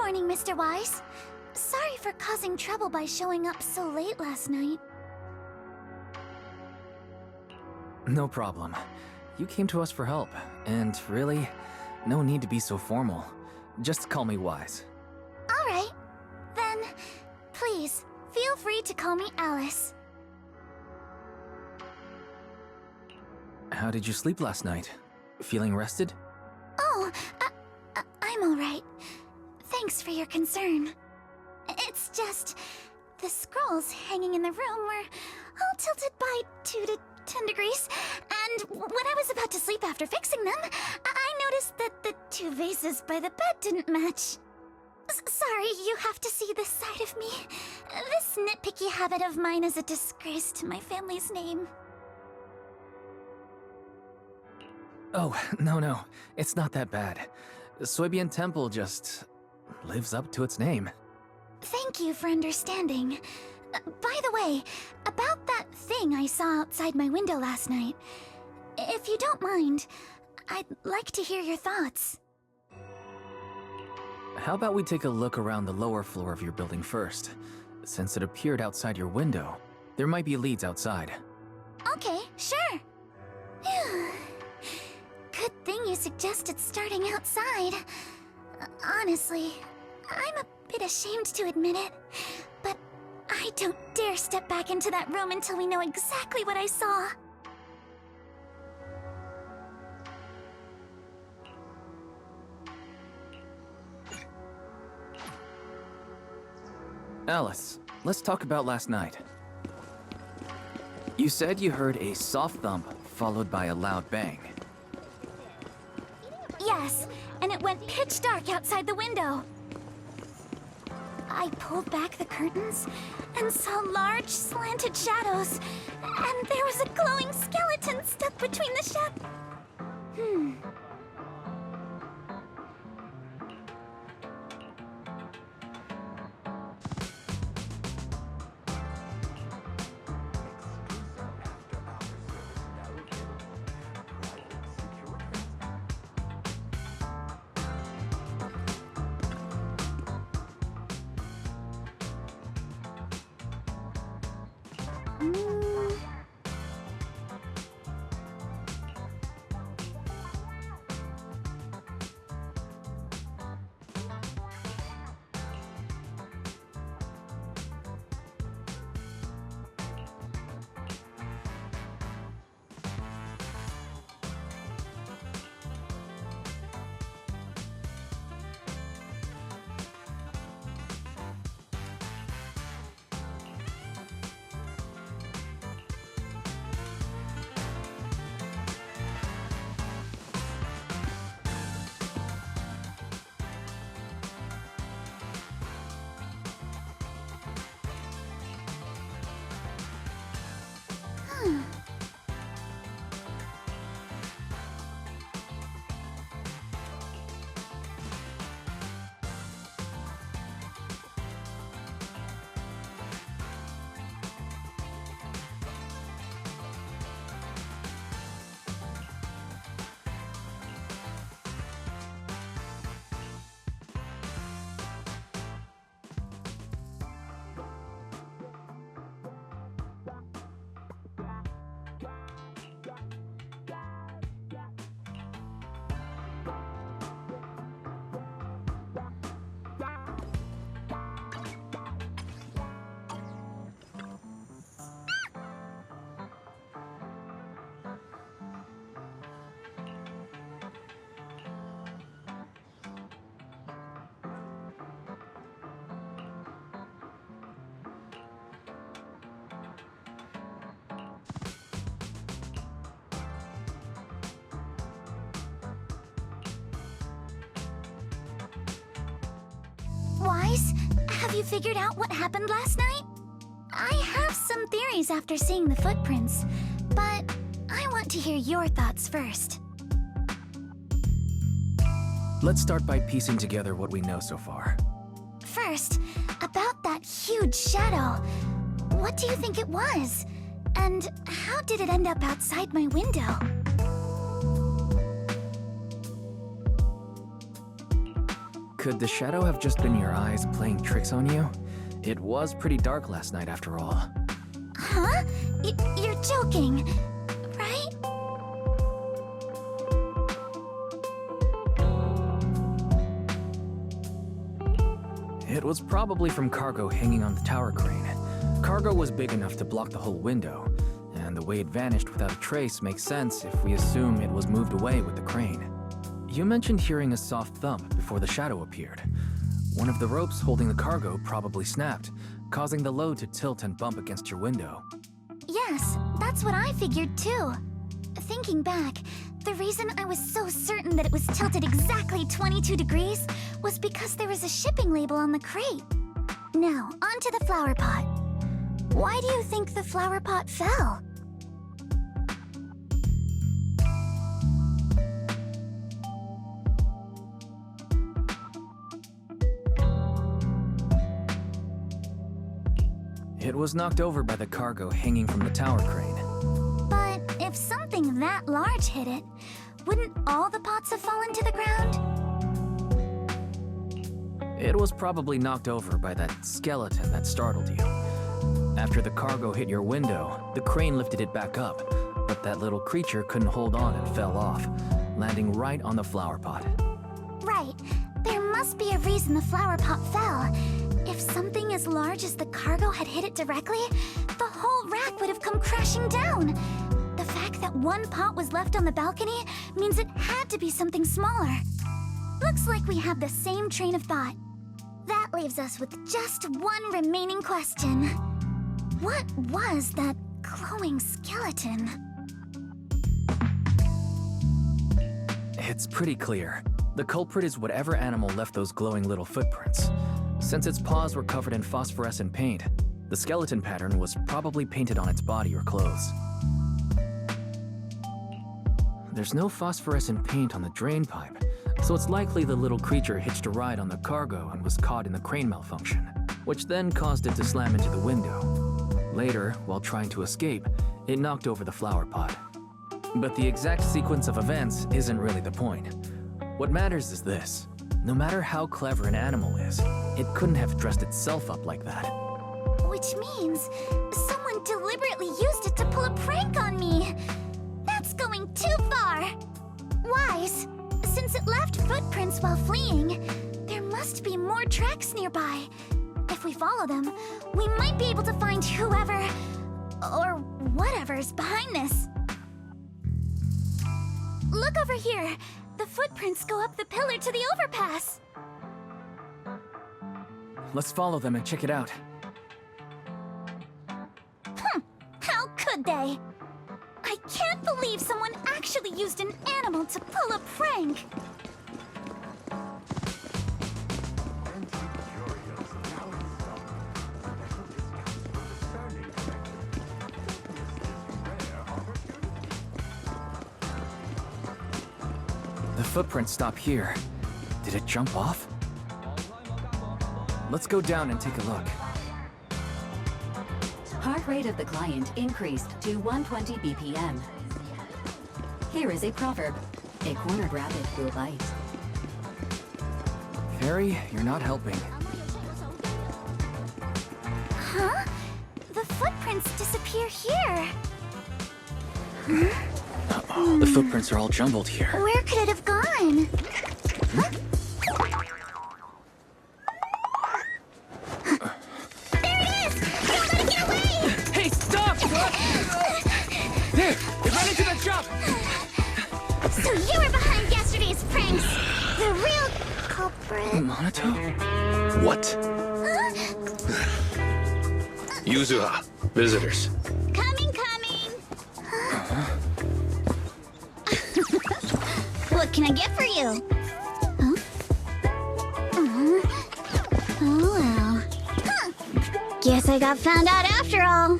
morning, Mr. Wise. Sorry for causing trouble by showing up so late last night. No problem. You came to us for help, and really, no need to be so formal. Just call me Wise. Alright. Then, please, feel free to call me Alice. How did you sleep last night? Feeling rested? Oh, I'm alright. Thanks for your concern. It's just, the scrolls hanging in the room were all tilted by 2 to 10 degrees, and when I was about to sleep after fixing them, I noticed that the 2 vases by the bed didn't match. Sorry, you have to see this side of me. This nitpicky habit of mine is a disgrace to my family's name. Oh, no. It's not that bad. Soybian Temple just lives up to its name. Thank you for understanding. By the way, about that thing I saw outside my window last night, if you don't mind, I'd like to hear your thoughts. How about we take a look around the lower floor of your building first? Since it appeared outside your window, there might be leads outside. Okay, sure. Good thing you suggested starting outside. Honestly, I'm a bit ashamed to admit it, but I don't dare step back into that room until we know exactly what I saw. Alice, let's talk about last night. You said you heard a soft thump followed by a loud bang. Yes, and it went pitch dark outside the window. I pulled back the curtains and saw large slanted shadows, and there was a glowing skeleton stuck between the shadows. Wise, have you figured out what happened last night? I have some theories after seeing the footprints, but I want to hear your thoughts first. Let's start by piecing together what we know so far. First, about that huge shadow. What do you think it was? And how did it end up outside my window? Could the shadow have just been your eyes playing tricks on you? It was pretty dark last night after all. Huh? You're joking, right? It was probably from cargo hanging on the tower crane. Cargo was big enough to block the whole window, and the way it vanished without a trace makes sense if we assume it was moved away with the crane. You mentioned hearing a soft thump before the shadow appeared. One of the ropes holding the cargo probably snapped, causing the load to tilt and bump against your window. Yes, that's what I figured too. Thinking back, the reason I was so certain that it was tilted exactly 22 degrees was because there was a shipping label on the crate. Now, onto the flower pot. Why do you think the flower pot fell? It was knocked over by the cargo hanging from the tower crane. But if something that large hit it, wouldn't all the pots have fallen to the ground? It was probably knocked over by that skeleton that startled you. After the cargo hit your window, the crane lifted it back up, but that little creature couldn't hold on and fell off, landing right on the flower pot. Right. There must be a reason the flower pot fell. If something as large as the cargo had hit it directly, the whole rack would have come crashing down. The fact that one pot was left on the balcony means it had to be something smaller. Looks like we have the same train of thought. That leaves us with just one remaining question. What was that glowing skeleton? It's pretty clear. The culprit is whatever animal left those glowing little footprints. Since its paws were covered in phosphorescent paint, the skeleton pattern was probably painted on its body or clothes. There's no phosphorescent paint on the drain pipe, so it's likely the little creature hitched a ride on the cargo and was caught in the crane malfunction, which then caused it to slam into the window. Later, while trying to escape, it knocked over the flower pot. But the exact sequence of events isn't really the point. What matters is this. No matter how clever an animal is, it couldn't have dressed itself up like that. Which means someone deliberately used it to pull a prank on me. That's going too far. Wise, since it left footprints while fleeing, there must be more tracks nearby. If we follow them, we might be able to find whoever or whatever's behind this. Look over here. The footprints go up the pillar to the overpass. Let's follow them and check it out. How could they? I can't believe someone actually used an animal to pull a prank. The footprints stop here. Did it jump off? Let's go down and take a look. Heart rate of the client increased to 120 BPM. Here is a proverb. A cornered rabbit will bite. Fairy, you're not helping. Huh? The footprints disappear here. The footprints are all jumbled here. Where could it have gone? Huh? There it is! Don't let it get away! Hey, stop! There! It ran into the shop! So you were behind yesterday's pranks! The real culprit... Monato? What? Huh? Yuzuha, visitors. Coming! What can I get for you? Huh? Oh well. Huh. Guess I got found out after all.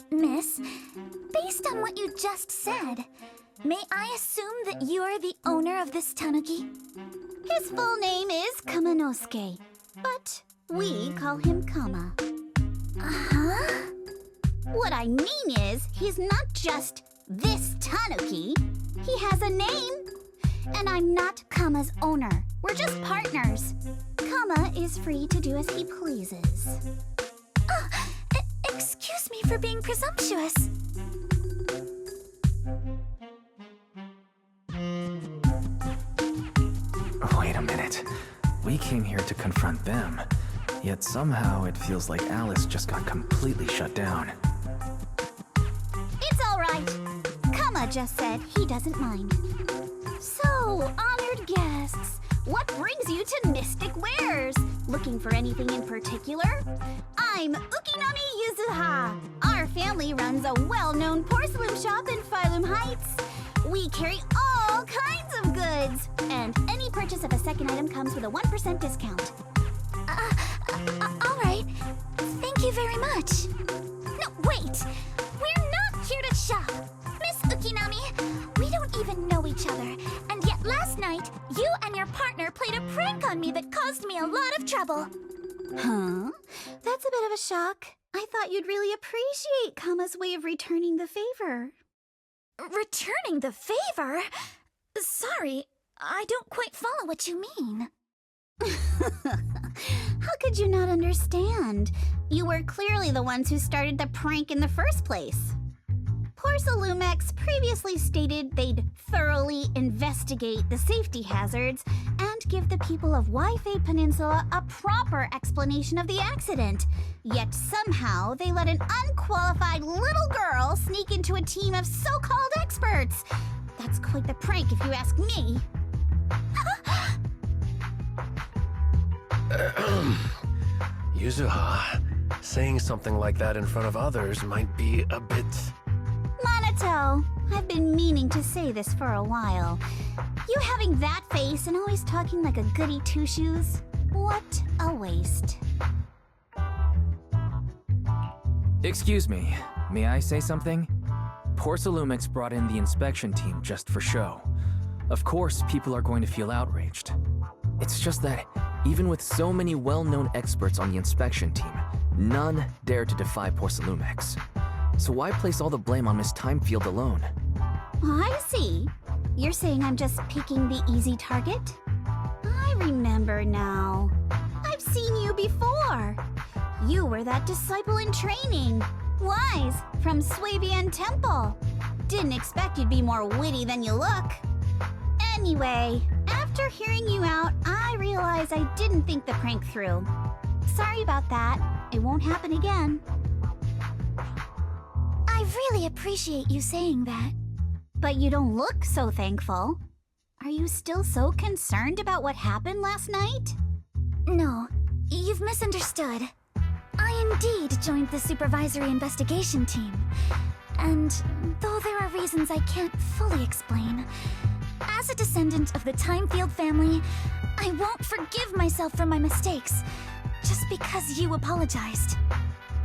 Miss, based on what you just said, may I assume that you are the owner of this tanuki? His full name is Kamanosuke, but we call him Kama. Uh-huh. What I mean is, he's not just This Tanuki, he has a name. And I'm not Kama's owner. We're just partners. Kama is free to do as he pleases. Excuse me for being presumptuous. Wait a minute. We came here to confront them. Yet somehow it feels like Alice just got completely shut down. It's all right. Kama just said he doesn't mind. So, honored guests, what brings you to Mystic Wares? Looking for anything in particular? I'm Ukinami Yuzuha. Our family runs a well-known porcelain shop in Phylum Heights. We carry all kinds of goods, and any purchase of a second item comes with a 1% discount. All right. Thank you very much. No, wait. We're not here to shop. Miss Ukinami, we don't even know each other, and yet last night, you and your partner played a prank on me that caused me a lot of trouble. Huh? That's a bit of a shock. I thought you'd really appreciate Kama's way of returning the favor. Returning the favor? Sorry, I don't quite follow what you mean. How could you not understand? You were clearly the ones who started the prank in the first place. Porcelumex previously stated they'd thoroughly investigate the safety hazards and give the people of Waifei Peninsula a proper explanation of the accident. Yet somehow they let an unqualified little girl sneak into a team of so-called experts. That's quite the prank if you ask me. Yuzuha, saying something like that in front of others might be a bit... Monato, I've been meaning to say this for a while. You having that face and always talking like a goody two-shoes? What a waste. Excuse me, may I say something? Porcelumix brought in the inspection team just for show. Of course, people are going to feel outraged. It's just that, even with so many well-known experts on the inspection team, none dare to defy Porcelumix. So why place all the blame on Miss Timefield alone? I see. You're saying I'm just picking the easy target? I remember now. I've seen you before. You were that disciple in training. Wise, from Swabian Temple. Didn't expect you'd be more witty than you look. Anyway, after hearing you out, I realized I didn't think the prank through. Sorry about that. It won't happen again. I really appreciate you saying that. But you don't look so thankful. Are you still so concerned about what happened last night? No, you've misunderstood. I indeed joined the supervisory investigation team. And though there are reasons I can't fully explain, as a descendant of the Timefield family, I won't forgive myself for my mistakes, just because you apologized.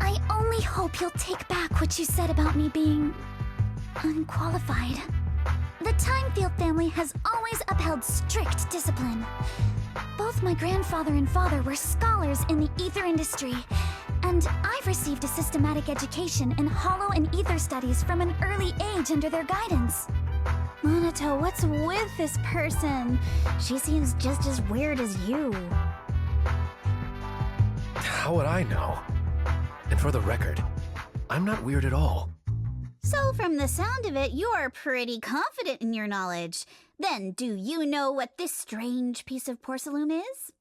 I only hope you'll take back what you said about me being unqualified. The Timefield family has always upheld strict discipline. Both my grandfather and father were scholars in the ether industry, and I've received a systematic education in hollow and ether studies from an early age under their guidance. Monato, what's with this person? She seems just as weird as you. How would I know? And for the record, I'm not weird at all. So from the sound of it, you're pretty confident in your knowledge. Then do you know what this strange piece of porcelain is?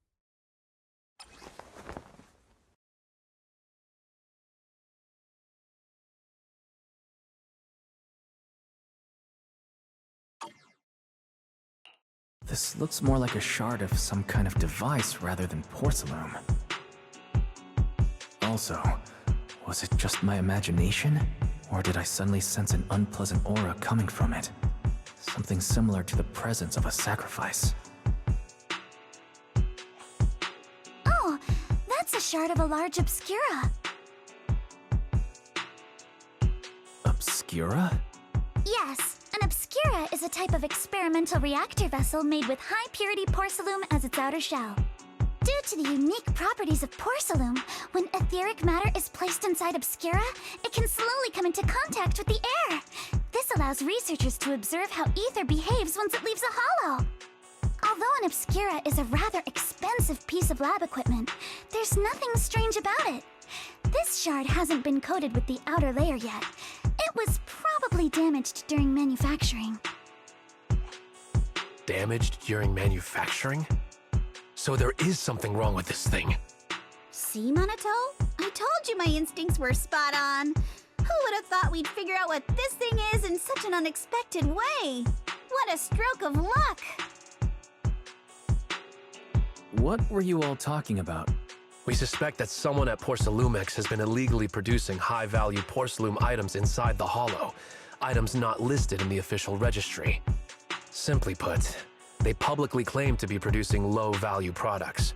This looks more like a shard of some kind of device rather than porcelain. Also, was it just my imagination? Or did I suddenly sense an unpleasant aura coming from it? Something similar to the presence of a sacrifice. Oh, that's a shard of a large obscura. Obscura? Yes, an obscura is a type of experimental reactor vessel made with high-purity porcelain as its outer shell. Due to the unique properties of porcelain, when etheric matter is placed inside obscura, it can slowly come into contact with the air. This allows researchers to observe how ether behaves once it leaves a hollow. Although an Obscura is a rather expensive piece of lab equipment, there's nothing strange about it. This shard hasn't been coated with the outer layer yet. It was probably damaged during manufacturing. Damaged during manufacturing? So there is something wrong with this thing. See, Minato? I told you my instincts were spot on. Who would have thought we'd figure out what this thing is in such an unexpected way? What a stroke of luck! What were you all talking about? We suspect that someone at Porcelumex has been illegally producing high-value porcelain items inside the hollow, items not listed in the official registry. Simply put, they publicly claim to be producing low-value products.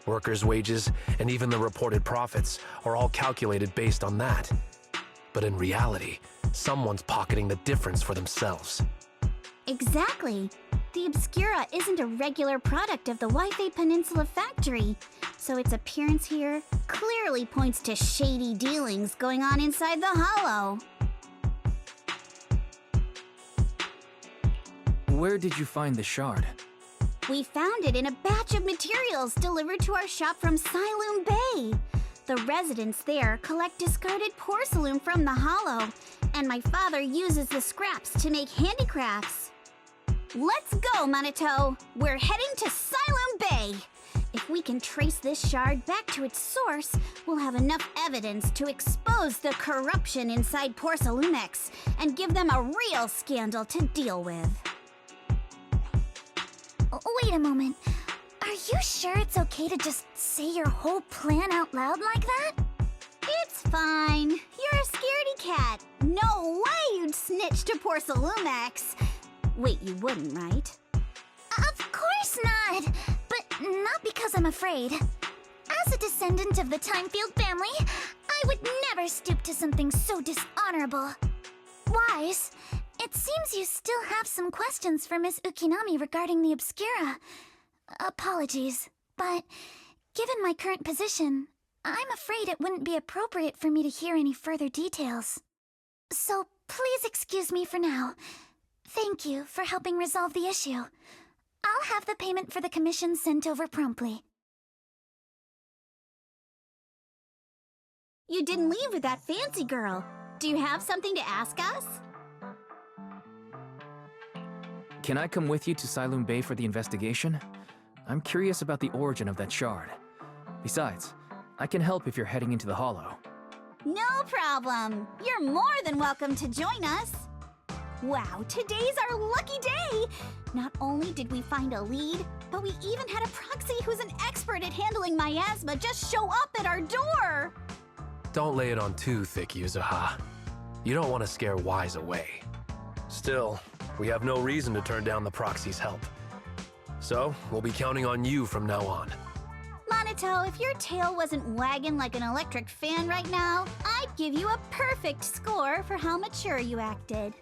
Workers' wages and even the reported profits are all calculated based on that. But in reality, someone's pocketing the difference for themselves. Exactly. The Obscura isn't a regular product of the Waifei Peninsula factory, so its appearance here clearly points to shady dealings going on inside the hollow. Where did you find the shard? We found it in a batch of materials delivered to our shop from Siloon Bay. The residents there collect discarded porcelain from the hollow, and my father uses the scraps to make handicrafts. Let's go, Minato! We're heading to Siloon Bay! If we can trace this shard back to its source, we'll have enough evidence to expose the corruption inside Porcelumex and give them a real scandal to deal with. Wait a moment. Are you sure it's okay to just say your whole plan out loud like that? It's fine. You're a scaredy cat. No way you'd snitch to Porcelumex. Wait, you wouldn't, right? Of course not! But not because I'm afraid. As a descendant of the Timefield family, I would never stoop to something so dishonorable. Wise, it seems you still have some questions for Miss Ukinami regarding the Obscura. Apologies, but given my current position, I'm afraid it wouldn't be appropriate for me to hear any further details. So please excuse me for now. Thank you for helping resolve the issue. I'll have the payment for the commission sent over promptly. You didn't leave with that fancy girl. Do you have something to ask us? Can I come with you to Siloon Bay for the investigation? I'm curious about the origin of that shard. Besides, I can help if you're heading into the hollow. No problem. You're more than welcome to join us. Wow, today's our lucky day! Not only did we find a lead, but we even had a proxy who's an expert at handling miasma just show up at our door! Don't lay it on too thick, Yuzuha. You don't want to scare Wise away. Still, we have no reason to turn down the proxy's help. So, we'll be counting on you from now on. Minato, if your tail wasn't wagging like an electric fan right now, I'd give you a perfect score for how mature you acted.